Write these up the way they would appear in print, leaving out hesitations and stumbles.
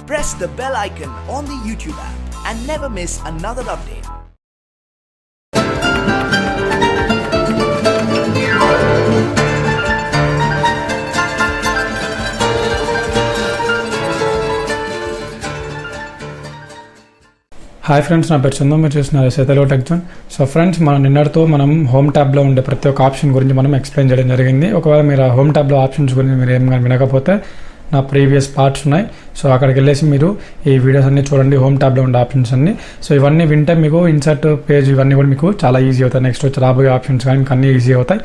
press the bell icon on the YouTube app and never miss another update. Hi friends, నా పేరు చందు. మీరు చూస్తున్నారు Telugu tech zone. So friends, మనం నిన్నటితో మనం హోమ్ ట్యాబ్లో ఉండే ప్రతి ఒక్క ఆప్షన్ గురించి మనం ఎక్స్ప్లెయిన్ చేయడం జరిగింది. ఒకవేళ మీరు ఆ హోమ్ ట్యాబ్లో ఆప్షన్స్ గురించి మీరు ఏం కానీ వినకపోతే నా ప్రీవియస్ పార్ట్స్ ఉన్నాయి. సో అక్కడికి వెళ్ళేసి మీరు ఈ వీడియోస్ అన్ని చూడండి, హోమ్ ట్యాబ్లో ఉండే ఆప్షన్స్ అన్ని. సో ఇవన్నీ వింటే మీకు ఇన్సర్ట్ పేజ్ ఇవన్నీ కూడా మీకు చాలా ఈజీ అవుతాయి. నెక్స్ట్ వచ్చి రాబోయే ఆప్షన్స్ కానీ మీకు అన్నీ ఈజీ అవుతాయి.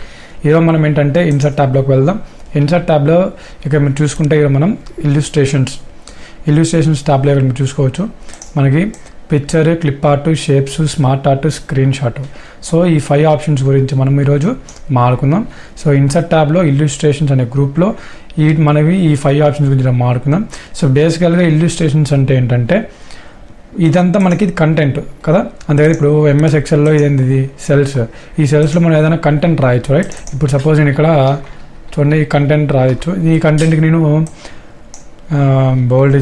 ఈరోజు మనం ఏంటంటే ఇన్సర్ట్ ట్యాబ్లోకి వెళ్దాం. ఇన్సర్ట్ ట్యాబ్లో ఇక్కడ మీరు చూసుకుంటే ఇక్కడ మనం ఇల్యూస్ట్రేషన్స్ ట్యాబ్లో ఇక్కడ మీరు చూసుకోవచ్చు. మనకి picture, clip art, shapes, smart art, screen shot. So ఈ 5 ఆప్షన్స్ గురించి మనం ఈరోజు మాట్లాడుకుందాం. సో ఇన్సర్ట్ ట్యాబ్లో ఇల్యూస్ట్రేషన్స్ అనే గ్రూప్లో మనవి ఈ 5 ఆప్షన్స్ గురించి మాట్లాడుకుందాం. సో బేసికల్గా ఇల్యూస్ట్రేషన్స్ అంటే ఏంటంటే ఇదంతా మనకి కంటెంట్ కదా. అంతేకాదు ఇప్పుడు ఎంఎస్ ఎక్సెల్లో ఇదేంటి సెల్స్, ఈ సెల్స్లో మనం ఏదైనా కంటెంట్ రాయొచ్చు, రైట్? ఇప్పుడు సపోజ్ నేను ఇక్కడ చూడండి ఈ కంటెంట్ రాయొచ్చు. ఈ కంటెంట్కి నేను బోల్డ్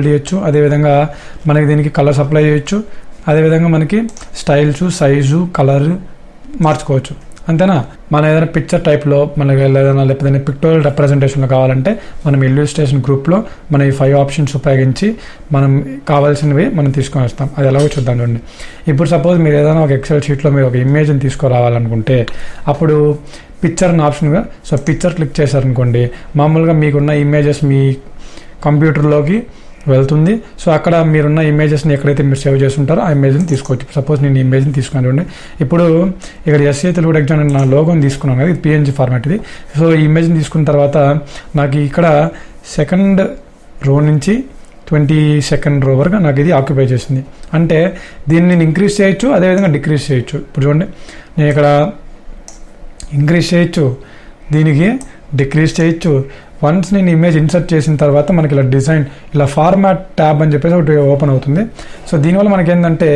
చేయొచ్చు. అదేవిధంగా మనకి దీనికి కలర్స్ అప్లై చేయొచ్చు. అదేవిధంగా మనకి స్టైల్స్, సైజు, కలర్ మార్చుకోవచ్చు. అంతేనా? మనం ఏదైనా పిక్చర్ టైప్లో మనకి ఏదైనా లేకపోతే పిక్టోరియల్ రిప్రజెంటేషన్లో కావాలంటే మనం ఇల్యూస్ట్రేషన్ గ్రూప్లో మనం ఈ 5 ఆప్షన్స్ ఉపయోగించి మనం కావాల్సినవి మనం తీసుకొని వస్తాం. అది ఎలాగో చూద్దాం చూడండి. ఇప్పుడు సపోజ్ మీరు ఏదైనా ఒక ఎక్సెల్ షీట్లో మీరు ఒక ఇమేజ్ని తీసుకురావాలనుకుంటే అప్పుడు పిక్చర్ అనే ఆప్షన్గా సో పిక్చర్ క్లిక్ చేశారనుకోండి, మామూలుగా మీకున్న ఇమేజెస్ మీ కంప్యూటర్లోకి వెళ్తుంది. సో అక్కడ మీరున్న ఇమేజెస్ని ఎక్కడైతే మీరు సేవ్ చేస్తుంటారో ఆ ఇమేజ్ని తీసుకోవచ్చు. సపోజ్ నేను ఇమేజ్ని తీసుకున్నాను. ఇప్పుడు ఇక్కడ ఎస్ఏ తెలుగు టెక్ జోన్ నా లోగోని తీసుకున్నాను కదా, ఇది పిఎన్జీ ఫార్మాట్ ఇది. సో ఈ ఇమేజ్ని తీసుకున్న తర్వాత నాకు ఇక్కడ సెకండ్ రో నుంచి 22nd రో వరకు నాకు ఇది ఆక్యుపై చేసింది. అంటే దీన్ని నేను ఇంక్రీజ్ చేయొచ్చు, అదేవిధంగా డిక్రీజ్ చేయొచ్చు. ఇప్పుడు చూడండి, నేను ఇక్కడ ఇంక్రీజ్ చేయొచ్చు, దీనికి డిక్రీజ్ చేయొచ్చు. వన్స్ నేను ఇమేజ్ ఇన్సర్ట్ చేసిన తర్వాత మనకి ఇలా డిజైన్, ఇలా ఫార్మాట్ ట్యాబ్ అని చెప్పేసి ఒకటి ఓపెన్ అవుతుంది. సో దీనివల్ల మనకి ఏంటంటే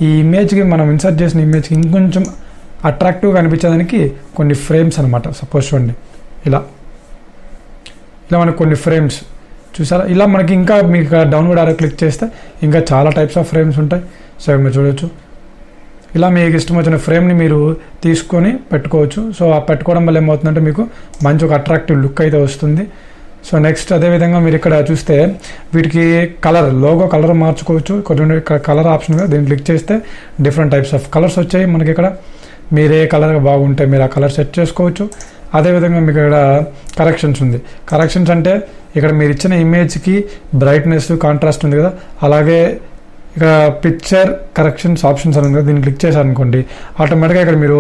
ఈ ఇమేజ్కి మనం ఇన్సర్ట్ చేసిన ఇమేజ్కి ఇంకొంచెం అట్రాక్టివ్గా అనిపించేదానికి కొన్ని ఫ్రేమ్స్ అనమాట. సపోజ్ చూడండి, ఇలా మనకు కొన్ని ఫ్రేమ్స్ చూసారా. ఇలా మనకి ఇంకా మీకు డౌన్లోడ్ ఆరో క్లిక్ చేస్తే ఇంకా చాలా టైప్స్ ఆఫ్ ఫ్రేమ్స్ ఉంటాయి. సో మీరు చూడవచ్చు, ఇలా మీకు ఇష్టం వచ్చిన ఫ్రేమ్ని మీరు తీసుకొని పెట్టుకోవచ్చు. సో ఆ పెట్టుకోవడం వల్ల ఏమవుతుందంటే మీకు మంచి ఒక అట్రాక్టివ్ లుక్ అయితే వస్తుంది. సో నెక్స్ట్ అదేవిధంగా మీరు ఇక్కడ చూస్తే వీటికి కలర్, లోగో కలర్ మార్చుకోవచ్చు. కొంచెం ఇక్కడ కలర్ ఆప్షన్గా దీన్ని క్లిక్ చేస్తే డిఫరెంట్ టైప్స్ ఆఫ్ కలర్స్ వచ్చాయి మనకి. ఇక్కడ మీరు ఏ కలర్ బాగుంటే మీరు ఆ కలర్ సెట్ చేసుకోవచ్చు. అదేవిధంగా మీకు ఇక్కడ కరెక్షన్స్ ఉంది. కరెక్షన్స్ అంటే ఇక్కడ మీరు ఇచ్చిన ఇమేజ్కి బ్రైట్నెస్, కాంట్రాస్ట్ ఉంది కదా, అలాగే ఇక్కడ పిక్చర్ కరెక్షన్స్ ఆప్షన్స్ అని ఉంది కదా, దీన్ని క్లిక్ చేశారనుకోండి ఆటోమేటిక్గా ఇక్కడ మీరు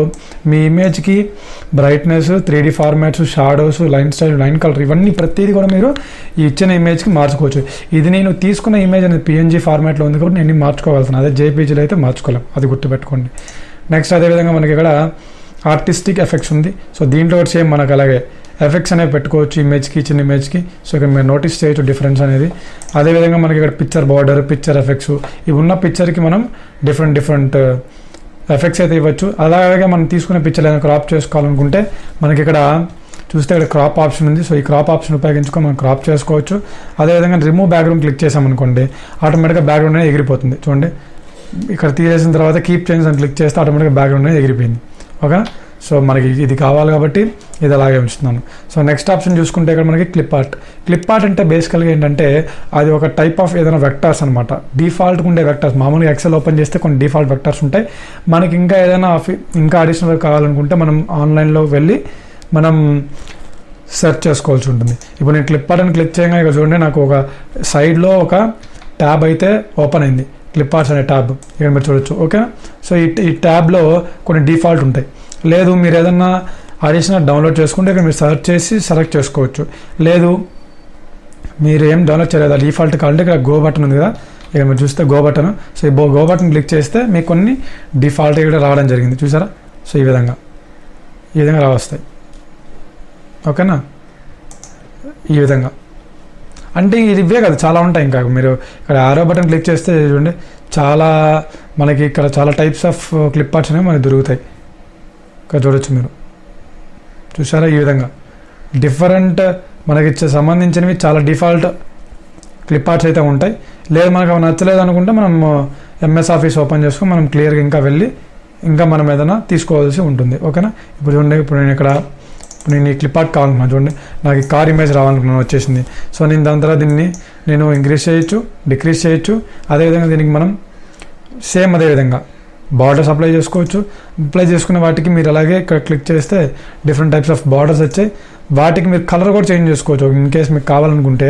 మీ ఇమేజ్కి brightness, 3D formats, shadows, line style, line colour ఇవన్నీ ప్రతిదీ కూడా మీరు ఈ ఇచ్చిన ఇమేజ్కి మార్చుకోవచ్చు. ఇది నేను తీసుకున్న ఇమేజ్ అనేది పిఎన్జీ ఫార్మాట్లో ఉంది కాబట్టి నేను మార్చుకోవాల్సిన, అదే జేపీజీలో అయితే మార్చుకోలేం, అది గుర్తుపెట్టుకోండి. నెక్స్ట్ అదేవిధంగా మనకి ఇక్కడ ఆర్టిస్టిక్ ఎఫెక్ట్స్ ఉంది. సో దీంట్లో సేమ్ మనకు అలాగే ఎఫెక్ట్స్ అనేవి పెట్టుకోవచ్చు ఇమేజ్కి, ఇచ్చిన ఇమేజ్కి. సో ఇక్కడ మీరు నోటీస్ చేయొచ్చు డిఫరెన్స్ అనేది. అదేవిధంగా మనకి ఇక్కడ పిక్చర్ బార్డర్, పిక్చర్ ఎఫెక్ట్స్, ఇవి ఉన్న పిక్చర్కి మనం డిఫరెంట్ ఎఫెక్ట్స్ అయితే ఇవ్వచ్చు. అలాగే మనం తీసుకునే పిక్చర్ ఏదైనా క్రాప్ చేసుకోవాలనుకుంటే మనకి ఇక్కడ చూస్తే ఇక్కడ క్రాప్ ఆప్షన్ ఉంది. సో ఈ క్రాప్ ఆప్షన్ ఉపయోగించుకొని మనం క్రాప్ చేసుకోవచ్చు. అదేవిధంగా రిమూవ్ బ్యాక్గ్రౌండ్ క్లిక్ చేసామనుకోండి ఆటోమేటిక్గా బ్యాక్గ్రౌండ్ అనేది ఎగిరిపోతుంది. చూడండి, ఇక్కడ తీసేసిన తర్వాత కీప్ చేంజ్ అని క్లిక్ చేస్తే ఆటోమేటిక్గా బ్యాక్గ్రౌండ్ అనేది ఎగిరిపోయింది. ఓకే, సో మనకి ఇది కావాలి కాబట్టి ఇది అలాగే ఉంచుతున్నాను. సో నెక్స్ట్ ఆప్షన్ చూసుకుంటే ఇక్కడ మనకి క్లిప్ ఆర్ట్. క్లిప్ ఆర్ట్ అంటే బేసికల్గా ఏంటంటే అది ఒక టైప్ ఆఫ్ ఏదైనా వెక్టర్స్ అనమాట. డిఫాల్ట్గా ఉండే వెక్టర్స్, మామూలుగా ఎక్సెల్ ఓపెన్ చేస్తే కొన్ని డిఫాల్ట్ వెక్టర్స్ ఉంటాయి. మనకి ఇంకా ఏదైనా ఇంకా అడిషనల్ కావాలనుకుంటే మనం ఆన్లైన్లో వెళ్ళి మనం సెర్చ్ చేసుకోవాల్సి ఉంటుంది. ఇప్పుడు నేను క్లిప్ ఆర్ట్ అని క్లిక్ చేయగా ఇక్కడ చూడండి నాకు ఒక సైడ్లో ఒక ట్యాబ్ అయితే ఓపెన్ అయింది, క్లిప్ ఆర్ట్స్ అనే ట్యాబ్ ఇక్కడ మీరు చూడొచ్చు. ఓకే, సో ఈ ట్యాబ్లో కొన్ని డిఫాల్ట్ ఉంటాయి. లేదు మీరు ఏదన్నా అడిషనల్ డౌన్లోడ్ చేసుకుంటే ఇక్కడ మీరు సెర్చ్ చేసి సెలెక్ట్ చేసుకోవచ్చు. లేదు మీరు ఏం డౌన్లోడ్ చేయలేదు, డిఫాల్ట్ కావాలంటే ఇక్కడ గో బటన్ ఉంది కదా, ఇక మీరు చూస్తే గో బటన్. సో ఈ గో బటన్ క్లిక్ చేస్తే మీకు కొన్ని డిఫాల్ట్ ఇక్కడ రావడం జరిగింది చూసారా. సో ఈ విధంగా రావస్తాయి. ఓకేనా, ఈ విధంగా అంటే ఇవే కదా, చాలా ఉంటాయి. ఇంకా మీరు ఇక్కడ ఆరో బటన్ క్లిక్ చేస్తే చూడండి చాలా మనకి ఇక్కడ చాలా టైప్స్ ఆఫ్ క్లిప్ ఆర్ట్స్ అనేవి మనకి దొరుకుతాయి. ఇక్కడ చూడొచ్చు మీరు చూసారా. ఈ విధంగా డిఫరెంట్ మనకి సంబంధించినవి చాలా డిఫాల్ట్ క్లిప్ ఆర్ట్స్ అయితే ఉంటాయి. లేదు మనకు అవి నచ్చలేదు అనుకుంటే మనం ఎంఎస్ ఆఫీస్ ఓపెన్ చేసుకుని మనం క్లియర్గా ఇంకా వెళ్ళి ఇంకా మనం ఏదైనా తీసుకోవాల్సి ఉంటుంది. ఓకేనా. ఇప్పుడు చూడండి, ఇప్పుడు నేను ఈ క్లిప్ ఆర్ట్ కావాలనుకున్నాను. చూడండి, నాకు ఈ కార్ ఇమేజ్ రావాలనుకున్నాను, వచ్చేసింది. సో నేను దాని తర్వాత దీన్ని నేను ఇంక్రీజ్ చేయొచ్చు, డిక్రీజ్ చేయొచ్చు. అదేవిధంగా దీనికి మనం సేమ్ అదేవిధంగా బార్డర్స్ అప్లై చేసుకోవచ్చు. అప్లై చేసుకునే వాటికి మీరు అలాగే ఇక్కడ క్లిక్ చేస్తే డిఫరెంట్ టైప్స్ ఆఫ్ బార్డర్స్ వచ్చాయి. వాటికి మీరు కలర్ కూడా చేంజ్ చేసుకోవచ్చు. ఇన్ కేస్ మీకు కావాలనుకుంటే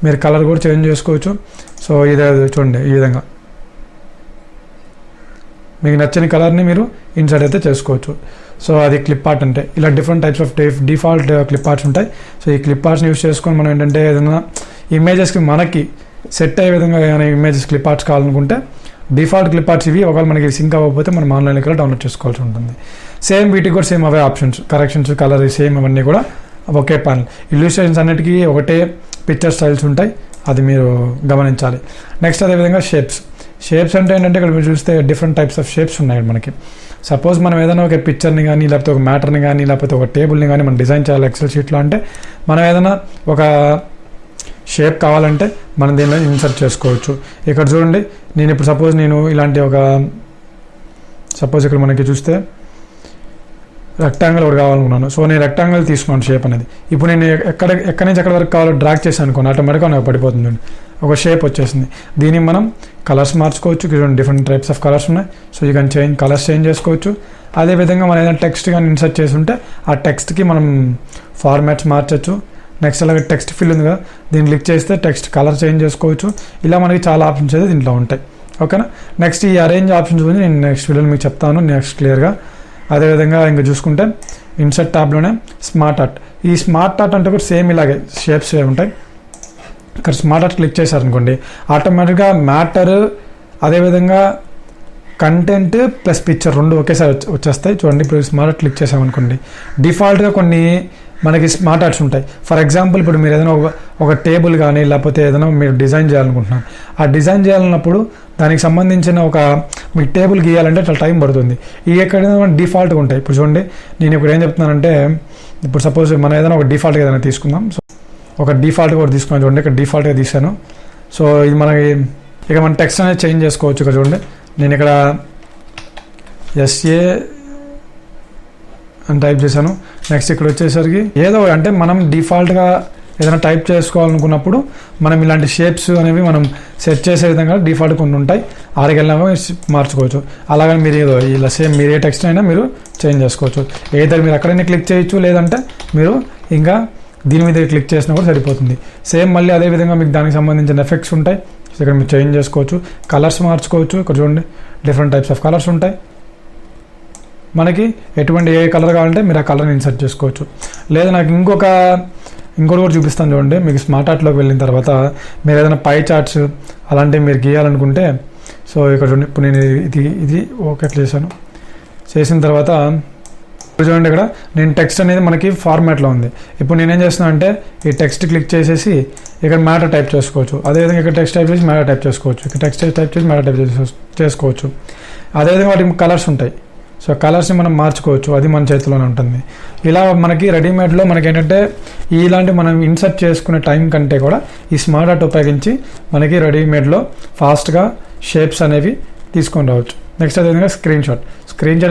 మీరు కలర్ కూడా చేంజ్ చేసుకోవచ్చు. సో ఇదే చూడండి, ఈ విధంగా మీకు నచ్చిన కలర్ని మీరు ఇన్సర్ట్ అయితే చేసుకోవచ్చు. సో అది క్లిప్ ఆర్ట్ అంటే ఇలా different types of default clip arts ఉంటాయి. సో ఈ క్లిప్ ఆర్ట్స్ని యూస్ చేసుకొని మనం ఏంటంటే ఏదైనా ఇమేజెస్కి మనకి సెట్ అయ్యే విధంగా ఏమైనా ఇమేజెస్ క్లిప్ ఆర్ట్స్ కావాలనుకుంటే డిఫాల్ట్ క్లిప్ ఆర్ట్స్ ఇవి. ఒకవేళ మనకి సింక్ అవ్వకపోతే మనం ఆన్లైన్లో కూడా డౌన్లోడ్ చేసుకోవాల్సి ఉంటుంది. సేమ్ వీటికి కూడా సేమ్ అవే ఆప్షన్స్, కరెక్షన్స్, కలర్ సేమ్ అవన్నీ కూడా ఒకే ప్యానల్. ఇల్యూస్ట్రేషన్స్ అన్నిటికీ ఒకటే పిక్చర్ స్టైల్స్ ఉంటాయి, అది మీరు గమనించాలి. నెక్స్ట్ అదేవిధంగా షేప్స్ అంటే ఏంటంటే ఇక్కడ మీరు చూస్తే డిఫరెంట్ టైప్స్ ఆఫ్ షేప్స్ ఉన్నాయి మనకి. సపోజ్ మనం ఏదైనా ఒక పిక్చర్ని కానీ లేకపోతే ఒక మ్యాటర్ని కానీ లేకపోతే ఒక టేబుల్ని కానీ మనం డిజైన్ చేయాలి ఎక్సెల్ షీట్లో అంటే మనం ఏదైనా ఒక షేప్ కావాలంటే మనం దీనిలో ఇన్సర్ట్ చేసుకోవచ్చు. ఇక్కడ చూడండి, నేను ఇప్పుడు సపోజ్ ఇలాంటి సపోజ్ ఇక్కడ మనకి చూస్తే రెక్టాంగిల్ ఒకటి కావాలనుకున్నాను. సో నేను రెక్టాంగిల్ తీసుకున్నాను షేప్ అనేది. ఇప్పుడు నేను ఎక్కడి నుంచి ఎక్కడి వరకు కావాలో డ్రాగ్ చేశాను అనుకోండి, ఆటోమేటిక్గా నాకు పడిపోతుంది. ఒక షేప్ వచ్చేసింది. దీన్ని మనం కలర్స్ మార్చుకోవచ్చు. చూడండి, డిఫరెంట్ టైప్స్ ఆఫ్ కలర్స్ ఉన్నాయి. So you can colours change చేసుకోవచ్చు. అదేవిధంగా మనం ఏదైనా టెక్స్ట్ కానీ ఇన్సర్ట్ చేసి ఉంటే ఆ టెక్స్ట్కి మనం ఫార్మాట్స్ మార్చచ్చు. నెక్స్ట్ అలాగే టెక్స్ట్ ఫిల్ ఉంది కదా, దీన్ని క్లిక్ చేస్తే టెక్స్ట్ కలర్ చేంజ్ చేసుకోవచ్చు. ఇలా మనకి చాలా ఆప్షన్స్ అయితే దీంట్లో ఉంటాయి. ఓకేనా. నెక్స్ట్ ఈ అరేంజ్ ఆప్షన్స్ గురించి నేను నెక్స్ట్ వీడియోలో మీకు చెప్తాను నెక్స్ట్ క్లియర్గా. అదేవిధంగా ఇంకా చూసుకుంటే ఇన్సర్ట్ ట్యాబ్లోనే స్మార్ట్ ఆర్ట్. ఈ స్మార్ట్ ఆర్ట్ అంటే కూడా సేమ్ ఇలాగే షేప్స్ ఉంటాయి. ఇక్కడ స్మార్ట్ ఆర్ట్ క్లిక్ చేశారనుకోండి, ఆటోమేటిక్గా మ్యాటర్ అదేవిధంగా కంటెంట్ ప్లస్ పిక్చర్ రెండు ఒకేసారి వచ్చేస్తాయి. చూడండి, ఇప్పుడు స్మార్ట్ ఆర్ట్ క్లిక్ చేసామనుకోండి, డిఫాల్ట్గా కొన్ని మనకి స్మార్ట్ ఆర్ట్స్ ఉంటాయి. ఫర్ ఎగ్జాంపుల్ ఇప్పుడు మీరు ఏదైనా ఒక టేబుల్ కానీ లేకపోతే ఏదైనా మీరు డిజైన్ చేయాలనుకుంటున్నారు. ఆ డిజైన్ చేయాలన్నప్పుడు దానికి సంబంధించిన మీకు టేబుల్ గీయాలంటే చాలా టైం పడుతుంది. ఈ ఎక్కడైనా డిఫాల్ట్గా ఉంటాయి. ఇప్పుడు చూడండి, నేను ఇప్పుడు ఏం చెప్తున్నానంటే, ఇప్పుడు సపోజ్ మనం ఏదైనా ఒక డిఫాల్ట్గా ఏదైనా తీసుకుందాం. సో ఒక డిఫాల్ట్గా కూడా తీసుకున్నాను. చూడండి, ఇక్కడ డిఫాల్ట్గా తీసాను. సో ఇది మనకి ఇక మన టెక్స్ట్ అనేది చేంజ్ చేసుకోవచ్చు. ఇక్కడ చూడండి, నేను ఇక్కడ SA అని టైప్ చేశాను. నెక్స్ట్ ఇక్కడ వచ్చేసరికి ఏదో అంటే మనం డిఫాల్ట్గా ఏదైనా టైప్ చేసుకోవాలనుకున్నప్పుడు మనం ఇలాంటి షేప్స్ అనేవి మనం సెట్ చేసే విధంగా డిఫాల్ట్ కొన్ని ఉంటాయి. ఆరుకెళ్ళినా మార్చుకోవచ్చు. అలాగే మీరు ఏదో ఇలా సేమ్ మీరు ఏ టెక్స్ట్ అయినా మీరు చేంజ్ చేసుకోవచ్చు. ఏదైనా మీరు అక్కడైనా క్లిక్ చేయొచ్చు, లేదంటే మీరు ఇంకా దీని మీద క్లిక్ చేసినా కూడా సరిపోతుంది. సేమ్ మళ్ళీ అదేవిధంగా మీకు దానికి సంబంధించిన ఎఫెక్ట్స్ ఉంటాయి. ఇక్కడ మీరు చేంజ్ చేసుకోవచ్చు, కలర్స్ మార్చుకోవచ్చు. ఇక్కడ చూడండి, డిఫరెంట్ టైప్స్ ఆఫ్ కలర్స్ ఉంటాయి. మనకి ఎటువంటి ఏ కలర్ కావాలంటే మీరు ఆ కలర్ని ఇన్సర్ట్ చేసుకోవచ్చు. లేదా నాకు ఇంకోటి కూడా చూపిస్తాను. చూడండి, మీకు స్మార్ట్ ఆర్ట్లోకి వెళ్ళిన తర్వాత మీరు ఏదైనా పై చార్ట్స్ అలాంటివి మీరు గీయాలనుకుంటే, సో ఇక్కడ చూడండి, ఇప్పుడు నేను ఇది ఓకే చేశాను. చేసిన తర్వాత చూడండి, ఇక్కడ నేను టెక్స్ట్ అనేది మనకి ఫార్మాట్లో ఉంది. ఇప్పుడు నేనేం చేస్తున్నాను అంటే ఈ టెక్స్ట్ క్లిక్ చేసేసి ఇక్కడ మ్యాటర్ టైప్ చేసుకోవచ్చు. అదేవిధంగా ఇక్కడ టెక్స్ట్ టైప్ చేసి మ్యాటర్ టైప్ చేసుకోవచ్చు. ఇక్కడ టెక్స్ట్ టైప్ చేసి మ్యాటర్ టైప్ చేసుకోవచ్చు. అదేవిధంగా వాటికి కలర్స్ ఉంటాయి. సో కలర్స్ని మనం మార్చుకోవచ్చు, అది మన చేతిలోనే ఉంటుంది. ఇలా మనకి రెడీమేడ్లో మనకి ఏంటంటే ఇలాంటి మనం ఇన్సర్ట్ చేసుకునే టైం కంటే కూడా ఈ స్మార్ట్ ఆర్ట్ ఉపయోగించి మనకి రెడీమేడ్లో ఫాస్ట్గా షేప్స్ అనేవి తీసుకొని రావచ్చు. నెక్స్ట్ అదేవిధంగా స్క్రీన్ షాట్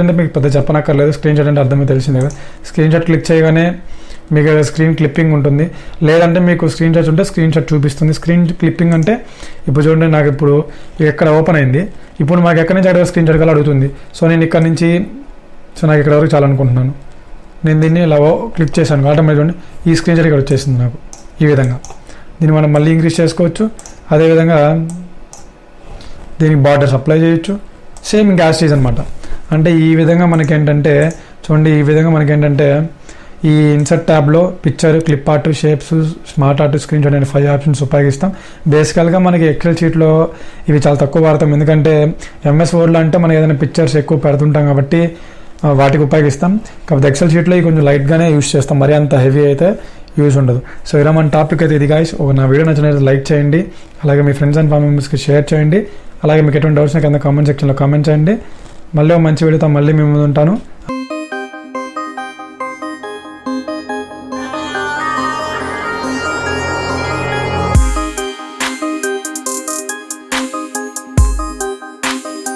అంటే మీకు పెద్ద చెప్పనక్కర్లేదు. స్క్రీన్ షాట్ అంటే అర్థమే తెలిసిందే కదా. స్క్రీన్ షాట్ క్లిక్ చేయగానే మీకు స్క్రీన్ క్లిప్పింగ్ ఉంటుంది. లేదంటే మీకు స్క్రీన్ షాట్ ఉంటే స్క్రీన్ షాట్ చూపిస్తుంది. స్క్రీన్ క్లిప్పింగ్ అంటే ఇప్పుడు చూడండి, నాకు ఇప్పుడు ఎక్కడ ఓపెన్ అయింది, ఇప్పుడు మాకు ఎక్కడి నుంచి అక్కడ స్క్రీన్ షాట్ కావాలి అడుగుతుంది. సో నేను ఇక్కడ నుంచి నాకు ఇక్కడ వరకు చాలనుకుంటున్నాను. నేను దీన్ని ఇలా క్లిక్ చేశాను, ఆటోమేటిక్ చూడండి ఈ స్క్రీన్ షాట్ ఇక్కడ వచ్చేసింది నాకు. ఈ విధంగా దీన్ని మనం మళ్ళీ ఇంక్రీజ్ చేసుకోవచ్చు. అదేవిధంగా దీనికి బార్డర్స్ అప్లై చేయొచ్చు. సేమ్ ఇంకా యాజ్ ఈజ్ అనమాట. అంటే ఈ విధంగా మనకేంటంటే చూడండి, ఈ విధంగా మనకేంటంటే ఈ ఇన్సర్ట్ ట్యాబ్లో picture, clip art, shapes, smart art, screenshot అనే 5 ఆప్షన్స్ ఉపయోగిస్తాం. బేసికల్గా మనకి ఎక్సెల్ షీట్లో ఇవి చాలా తక్కువ వాడతాం. ఎందుకంటే MS వర్డ్లో అంటే మనం ఏదైనా పిక్చర్స్ ఎక్కువ పెడుతుంటాం కాబట్టి వాటికి ఉపయోగిస్తాం. కాకపోతే ఎక్సెల్ షీట్లో ఇవి కొంచెం లైట్గానే యూస్ చేస్తాం, మరీ అంత హెవీ అయితే యూజ్ ఉండదు. సో ఇలా మన టాపిక్ అయితే ఇది గాయస్. నా వీడియో నచ్చినట్లయితే లైక్ చేయండి, అలాగే మీ ఫ్రెండ్స్ అండ్ ఫ్యామిలీ మెంబర్స్కి షేర్ చేయండి. అలాగే మీకు ఎటువంటి డౌట్స్ కింద కామెంట్ సెక్షన్లో కామెంట్ చేయండి. మళ్ళీ మంచి వీడియోతో మళ్ళీ మీ ముందు ఉంటాను.